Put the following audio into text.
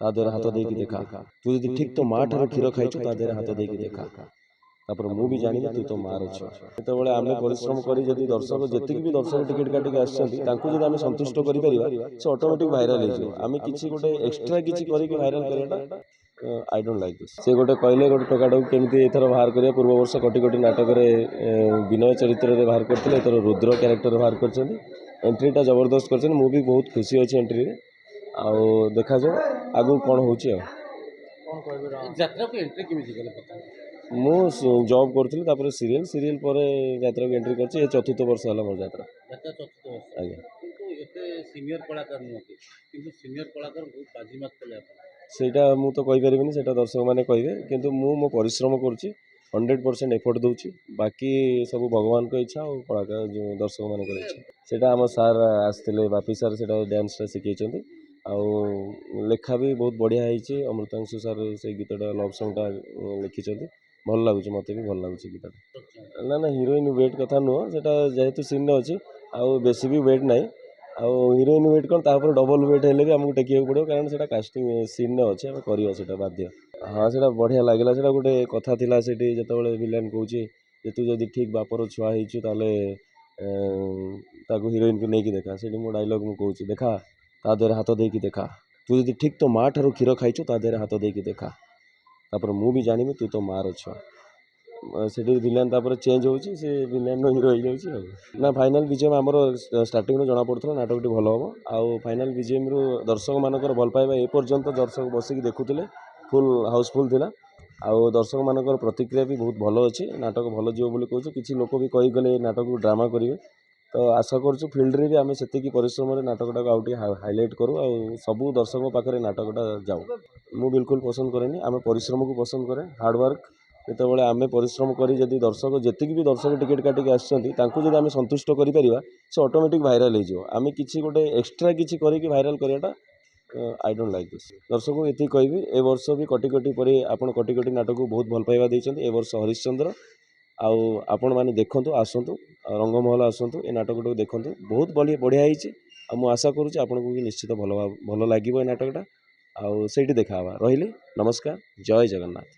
ତା ଦେହରେ ହାତ ଦେଇକି ଦେଖା। ତୁ ଯଦି ଠିକ୍ ତ ମା ଠାରୁ କ୍ଷୀର ଖାଇଛୁ ତା ଦେହରେ ହାତ ଦେଇକି ଦେଖା। ତାପରେ ମୁଁ ବି ଜାଣିବି ତୁ ତ ମାର ଛୁଆ। ଯେତେବେଳେ ଆମେ ପରିଶ୍ରମ କରି ଯଦି ଦର୍ଶକ ଯେତିକି ବି ଦର୍ଶକ ଟିକେଟ୍ କାଟିକି ଆସିଛନ୍ତି ତାଙ୍କୁ ଯଦି ଆମେ ସନ୍ତୁଷ୍ଟ କରିପାରିବା ସେ ଅଟୋମେଟିକ୍ ଭାଇରାଲ୍ ହେଇଯିବ। ଆମେ କିଛି ଗୋଟେ ଏକ୍ସଟ୍ରା କିଛି କରିକି ଭାଇରାଲ୍ କରିବାଟା ଆଇ ଡୋଣ୍ଟ ଲାଇକ୍ ଦିସ୍। ସେ ଗୋଟେ କହିଲେ ଗୋଟେ ଟୋକାଟାକୁ କେମିତି ଏଥର ବାହାର କରିବା। ପୂର୍ବ ବର୍ଷ କୋଟି କୋଟି ନାଟକରେ ବିନୟ ଚରିତ୍ରରେ ବାହାର କରିଥିଲେ, ଏଥର ରୁଦ୍ର କ୍ୟାରେକ୍ଟର ବାହାର କରିଛନ୍ତି। ଏଣ୍ଟ୍ରିଟା ଜବରଦସ୍ତ କରିଛନ୍ତି। ମୁଁ ବି ବହୁତ ଖୁସି ଅଛି ଏଣ୍ଟ୍ରିରେ। ଆଉ ଦେଖାଯାଉ ଆଗକୁ କ'ଣ ହେଉଛି ଆଉ। ଯାତ୍ରାକୁ ଏଣ୍ଟ୍ରି କେମିତି କଲେ? ମୁଁ ଜବ୍ କରୁଥିଲି, ତାପରେ ସିରିଏଲ୍ ପରେ ଯାତ୍ରାକୁ ଏଣ୍ଟ୍ରି କରିଛି। ଏ 4th ବର୍ଷ ହେଲା ମୋର ଯାତ୍ରା। ଯାତ୍ରା 4th ବର୍ଷ। ଆଜ୍ଞା। କିନ୍ତୁ ଏତେ ସିନିୟର କଳାକାର ନୁହନ୍ତି, କିନ୍ତୁ ସିନିୟର କଳାକାର ବହୁତ ବାଜିମାତ କଲେ ଆପଣ। ସେଇଟା ମୁଁ ତ କହିପାରିବିନି, ସେଇଟା ଦର୍ଶକମାନେ କହିବେ। କିନ୍ତୁ ମୁଁ ମୋ ପରିଶ୍ରମ କରୁଛି, 100% ଏଫର୍ଟ ଦେଉଛି। ବାକି ସବୁ ଭଗବାନଙ୍କ ଇଚ୍ଛା ଆଉ କଳାକାର ଯେଉଁ ଦର୍ଶକମାନଙ୍କର ଇଚ୍ଛା। ସେଇଟା ଆମ ସାର୍ ଆସିଥିଲେ, ବାପି ସାର୍ ସେଇଟା ଡ୍ୟାନ୍ସଟା ଶିଖେଇଛନ୍ତି। ଆଉ ଲେଖା ବି ବହୁତ ବଢ଼ିଆ ହେଇଛି। ଅମୃତାଂଶୁ ସାର୍ ସେଇ ଗୀତଟା ଲଭ୍ ସଙ୍ଗ୍ଟା ଲେଖିଛନ୍ତି। ଭଲ ଲାଗୁଛି, ମୋତେ ବି ଭଲ ଲାଗୁଛି ଗୀତଟା। ନା ହିରୋଇନ୍ ୱେଟ୍ କଥା ନୁହଁ, ସେଇଟା ଯେହେତୁ ସିନ୍ରେ ଅଛି ଆଉ ବେଶୀ ବି ୱେଟ୍ ନାହିଁ। ଆଉ ହିରୋଇନ୍ ୱେଟ୍ କ'ଣ, ତାପରେ ଡବଲ୍ ୱେଟ୍ ହେଲେ ବି ଆମକୁ ଟେକିବାକୁ ପଡ଼ିବ, କାରଣ ସେଇଟା କାଷ୍ଟିଂ ସିନ୍ରେ ଅଛି, ଆମେ କରିବା ସେଇଟା ବାଧ୍ୟ। ହଁ ସେଇଟା ବଢ଼ିଆ ଲାଗିଲା। ସେଇଟା ଗୋଟେ କଥା ଥିଲା ସେଇଠି, ଯେତେବେଳେ ଭିଲେନ୍ କହୁଛି ଯେ ତୁ ଯଦି ଠିକ୍ ବାପର ଛୁଆ ହେଇଛୁ ତାହେଲେ ତାକୁ ହିରୋଇନ୍କୁ ନେଇକି ଦେଖା। ସେଇଠି ମୋ ଡାଇଲଗ୍ ମୁଁ କହୁଛି, ଦେଖା ତା ଦେହରେ ହାତ ଦେଇକି ଦେଖା। ତୁ ଯଦି ଠିକ୍ ତ ମା ଠାରୁ କ୍ଷୀର ଖାଇଛୁ ତା ଦେହରେ ହାତ ଦେଇକି ଦେଖା। ତାପରେ ମୁଁ ବି ଜାଣିବି ତୁ ତ ମାର ଛୁଆ। ସେଠି ଭିଲେନ୍ ତାପରେ ଚେଞ୍ଜ ହେଉଛି, ସେ ଭିଲେନ୍ର ହିରୋ ହେଇଯାଉଛି ଆଉ। ନା ଫାଇନାଲ୍ ବିଜିଏମ୍ ଆମର ଷ୍ଟାର୍ଟିଂରୁ ଜଣାପଡ଼ୁଥିଲା ନାଟକଟି ଭଲ ହେବ। ଆଉ ଫାଇନାଲ୍ ବିଜିଏମ୍ରୁ ଦର୍ଶକମାନଙ୍କର ଭଲ ପାଇବା ଏପର୍ଯ୍ୟନ୍ତ ଦର୍ଶକ ବସିକି ଦେଖୁଥିଲେ, ଫୁଲ୍ ହାଉସଫୁଲ୍ ଥିଲା। ଆଉ ଦର୍ଶକମାନଙ୍କର ପ୍ରତିକ୍ରିୟା ବି ବହୁତ ଭଲ ଅଛି। ନାଟକ ଭଲ ଯିବ ବୋଲି କହୁଛୁ। କିଛି ଲୋକ ବି କହିଗଲେ ଏ ନାଟକକୁ ଡ୍ରାମା କରିବେ। ତ ଆଶା କରୁଛୁ ଫିଲ୍ଡରେ ବି ଆମେ ସେତିକି ପରିଶ୍ରମରେ ନାଟକଟାକୁ ଆଉ ଟିକେ ହାଇଲାଇଟ୍ କରୁ, ଆଉ ସବୁ ଦର୍ଶକଙ୍କ ପାଖରେ ନାଟକଟା ଯାଉ। ମୁଁ ବିଲକୁଲ ପସନ୍ଦ କରେନି, ଆମେ ପରିଶ୍ରମକୁ ପସନ୍ଦ କରେ, ହାର୍ଡ଼ୱାର୍କ। ଯେତେବେଳେ ଆମେ ପରିଶ୍ରମ କରି ଯଦି ଦର୍ଶକ ଯେତିକି ବି ଦର୍ଶକ ଟିକେଟ୍ କାଟିକି ଆସିଛନ୍ତି ତାଙ୍କୁ ଯଦି ଆମେ ସନ୍ତୁଷ୍ଟ କରିପାରିବା ସେ ଅଟୋମେଟିକ୍ ଭାଇରାଲ୍ ହେଇଯିବ। ଆମେ କିଛି ଗୋଟେ ଏକ୍ସଟ୍ରା କିଛି କରିକି ଭାଇରାଲ୍ କରିବାଟା ଆଇ ଡୋଣ୍ଟ ଲାଇକ୍ ଦିସ୍। ଦର୍ଶକଙ୍କୁ ଏତିକି କହିବି, ଏ ବର୍ଷ ବି କୋଟି କୋଟି ପରେ ଆପଣ କୋଟି କୋଟି ନାଟକକୁ ବହୁତ ଭଲ ପାଇବା ଦେଇଛନ୍ତି। ଏ ବର୍ଷ ହରିଶ୍ଚନ୍ଦ୍ର, ଆଉ ଆପଣମାନେ ଦେଖନ୍ତୁ, ଆସନ୍ତୁ, ରଙ୍ଗମହଲ ଆସନ୍ତୁ, ଏ ନାଟକଟାକୁ ଦେଖନ୍ତୁ। ବହୁତ ବଢ଼ିଆ ହେଇଛି। ଆଉ ମୁଁ ଆଶା କରୁଛି ଆପଣଙ୍କୁ ବି ନିଶ୍ଚିତ ଭଲ ଲାଗିବ ଏ ନାଟକଟା। ଆଉ ସେଇଠି ଦେଖା ହେବା। ରହିଲି, ନମସ୍କାର, ଜୟ ଜଗନ୍ନାଥ।